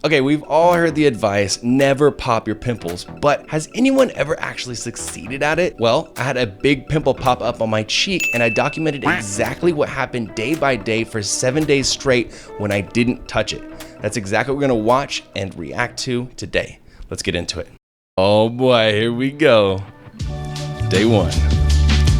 Okay, we've all heard the advice, never pop your pimples, but has anyone ever actually succeeded at it? Well, I had a big pimple pop up on my cheek and I documented exactly what happened day by day for 7 days straight when I didn't touch it. That's exactly what we're gonna watch and react to today. Let's get into it. Oh boy, here we go. Day one.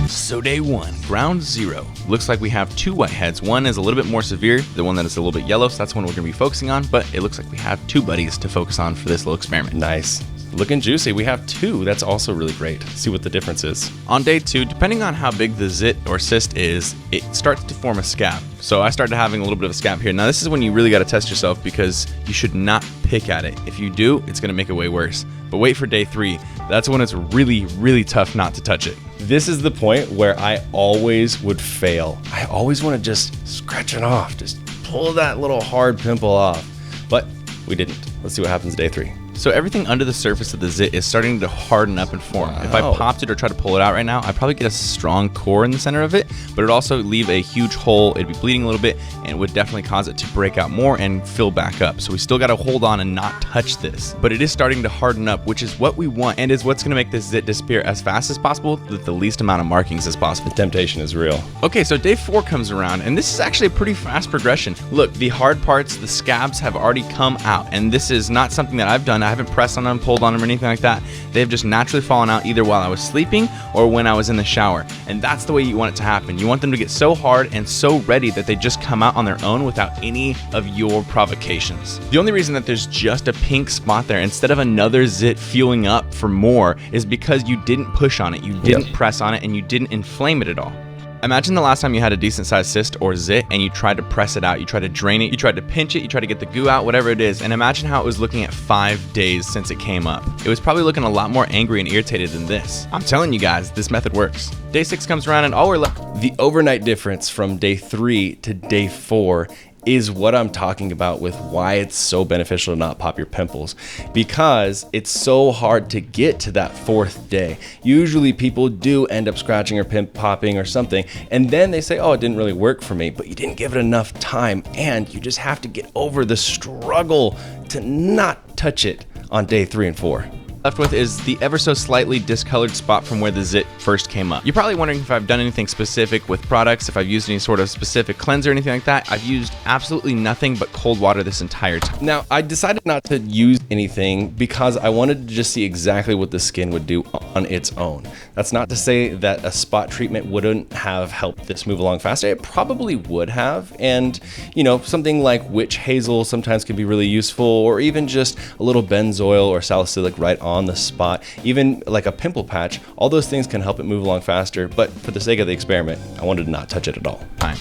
So day one, ground zero. Looks like we have two whiteheads. One is a little bit more severe, the one that is a little bit yellow, so that's the one we're gonna be focusing on, but it looks like we have two buddies to focus on for this little experiment. Nice. Looking juicy. We have two. That's also really great. See what the difference is. On day two, depending on how big the zit or cyst is, it starts to form a scab. So I started having a little bit of a scab here. Now this is when you really gotta test yourself because you should not pick at it. If you do, it's gonna make it way worse. But wait for day three. That's when it's really, really tough not to touch it. This is the point where I always would fail. I always want to just scratch it off, just pull that little hard pimple off. But we didn't. Let's see what happens day three. So everything under the surface of the zit is starting to harden up and form. Wow. If I popped it or tried to pull it out right now, I'd probably get a strong core in the center of it, but it'd also leave a huge hole. It'd be bleeding a little bit and it would definitely cause it to break out more and fill back up. So we still gotta hold on and not touch this. But it is starting to harden up, which is what we want and is what's gonna make this zit disappear as fast as possible with the least amount of markings as possible. The temptation is real. Okay, so day four comes around and this is actually a pretty fast progression. Look, the hard parts, the scabs have already come out and this is not something that I've done. I haven't pressed on them, pulled on them or anything like that. They've just naturally fallen out either while I was sleeping or when I was in the shower. And that's the way you want it to happen. You want them to get so hard and so ready that they just come out on their own without any of your provocations. The only reason that there's just a pink spot there instead of another zit fueling up for more is because you didn't push on it, you didn't press on it, and you didn't inflame it at all. Imagine the last time you had a decent sized cyst or zit and you tried to press it out, you tried to drain it, you tried to pinch it, you tried to get the goo out, whatever it is, and imagine how it was looking at 5 days since it came up. It was probably looking a lot more angry and irritated than this. I'm telling you guys, this method works. Day 6 comes around and all we're left. The overnight difference from day 3 to day 4 is what I'm talking about with why it's so beneficial to not pop your pimples, because it's so hard to get to that 4th day. Usually people do end up scratching or popping or something, and then they say, oh, it didn't really work for me, but you didn't give it enough time, and you just have to get over the struggle to not touch it on day 3 and 4. Left with is the ever so slightly discolored spot from where the zit first came up. You're probably wondering if I've done anything specific with products, if I've used any sort of specific cleanser or anything like that. I've used absolutely nothing but cold water this entire time. Now, I decided not to use anything because I wanted to just see exactly what the skin would do on its own. That's not to say that a spot treatment wouldn't have helped this move along faster. It probably would have. And, you know, something like witch hazel sometimes can be really useful, or even just a little benzoyl or salicylic right on the spot, even like a pimple patch. All those things can help it move along faster, but for the sake of the experiment, I wanted to not touch it at all. Fine.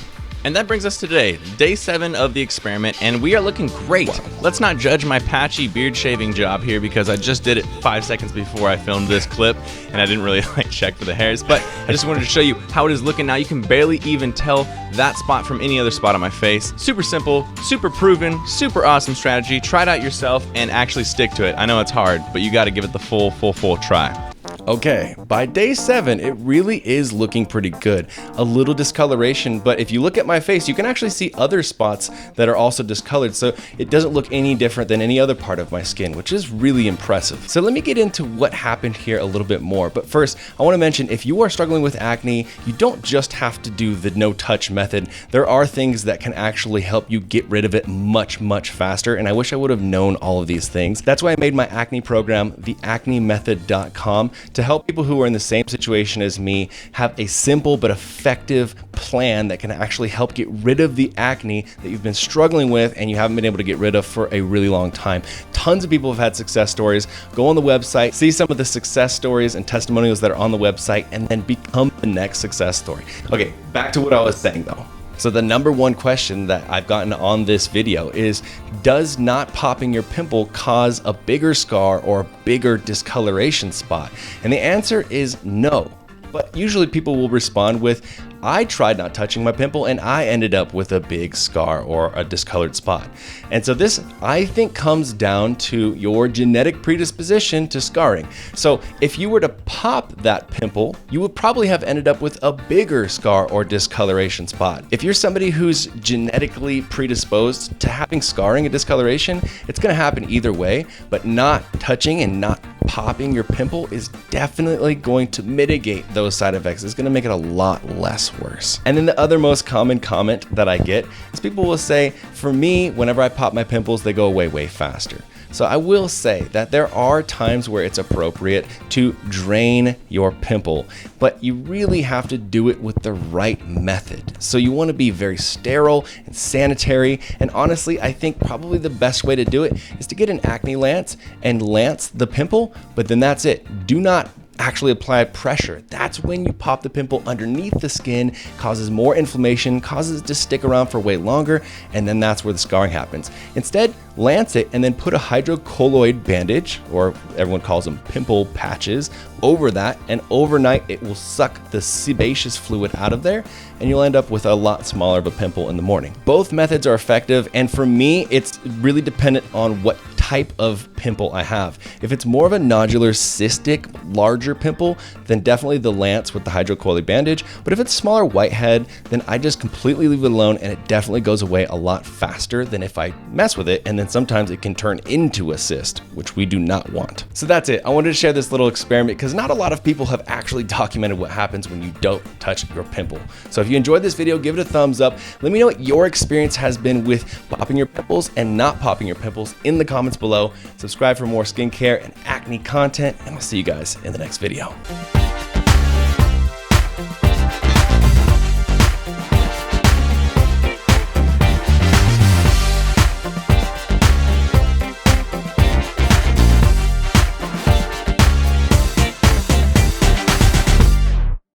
And that brings us to today, day 7 of the experiment, and we are looking great. Wow. Let's not judge my patchy beard shaving job here because I just did it 5 seconds before I filmed this clip, and I didn't really check for the hairs, but I just wanted to show you how it is looking now. You can barely even tell that spot from any other spot on my face. Super simple, super proven, super awesome strategy. Try it out yourself and actually stick to it. I know it's hard, but you gotta give it the full try. Okay, by day 7, it really is looking pretty good. A little discoloration, but if you look at my face, you can actually see other spots that are also discolored, so it doesn't look any different than any other part of my skin, which is really impressive. So let me get into what happened here a little bit more, but first, I want to mention if you are struggling with acne, you don't just have to do the no-touch method. There are things that can actually help you get rid of it much faster, and I wish I would have known all of these things. That's why I made my acne program, theacnemethod.com, to help people who are in the same situation as me have a simple but effective plan that can actually help get rid of the acne that you've been struggling with and you haven't been able to get rid of for a really long time. Tons of people have had success stories. Go on the website, see some of the success stories and testimonials that are on the website, and then become the next success story. Okay, back to what I was saying though. So the number one question that I've gotten on this video is, does not popping your pimple cause a bigger scar or a bigger discoloration spot? And the answer is no. But usually people will respond with, I tried not touching my pimple and I ended up with a big scar or a discolored spot. And so this, I think, comes down to your genetic predisposition to scarring. So if you were to pop that pimple, you would probably have ended up with a bigger scar or discoloration spot. If you're somebody who's genetically predisposed to having scarring and discoloration, it's gonna happen either way, but not touching and not popping your pimple is definitely going to mitigate those side effects. It's gonna make it a lot less worse. And then the other most common comment that I get is people will say, for me, whenever I pop my pimples, they go away way faster. So I will say that there are times where it's appropriate to drain your pimple, but you really have to do it with the right method. So you want to be very sterile and sanitary. And honestly, I think probably the best way to do it is to get an acne lance and lance the pimple, but then that's it. Do not actually apply pressure. That's when you pop the pimple underneath the skin, causes more inflammation, causes it to stick around for way longer, and then that's where the scarring happens. Instead, lance it and then put a hydrocolloid bandage, or everyone calls them pimple patches, over that, and overnight it will suck the sebaceous fluid out of there, and you'll end up with a lot smaller of a pimple in the morning. Both methods are effective, and for me, it's really dependent on what type of pimple I have. If it's more of a nodular, cystic, larger pimple, then definitely the lance with the hydrocolloid bandage. But if it's smaller whitehead, then I just completely leave it alone, and it definitely goes away a lot faster than if I mess with it, and then sometimes it can turn into a cyst, which we do not want. So that's it. I wanted to share this little experiment because not a lot of people have actually documented what happens when you don't touch your pimple. So if you enjoyed this video, give it a thumbs up. Let me know what your experience has been with popping your pimples and not popping your pimples in the comments below. Subscribe for more skincare and acne content, and I'll see you guys in the next video.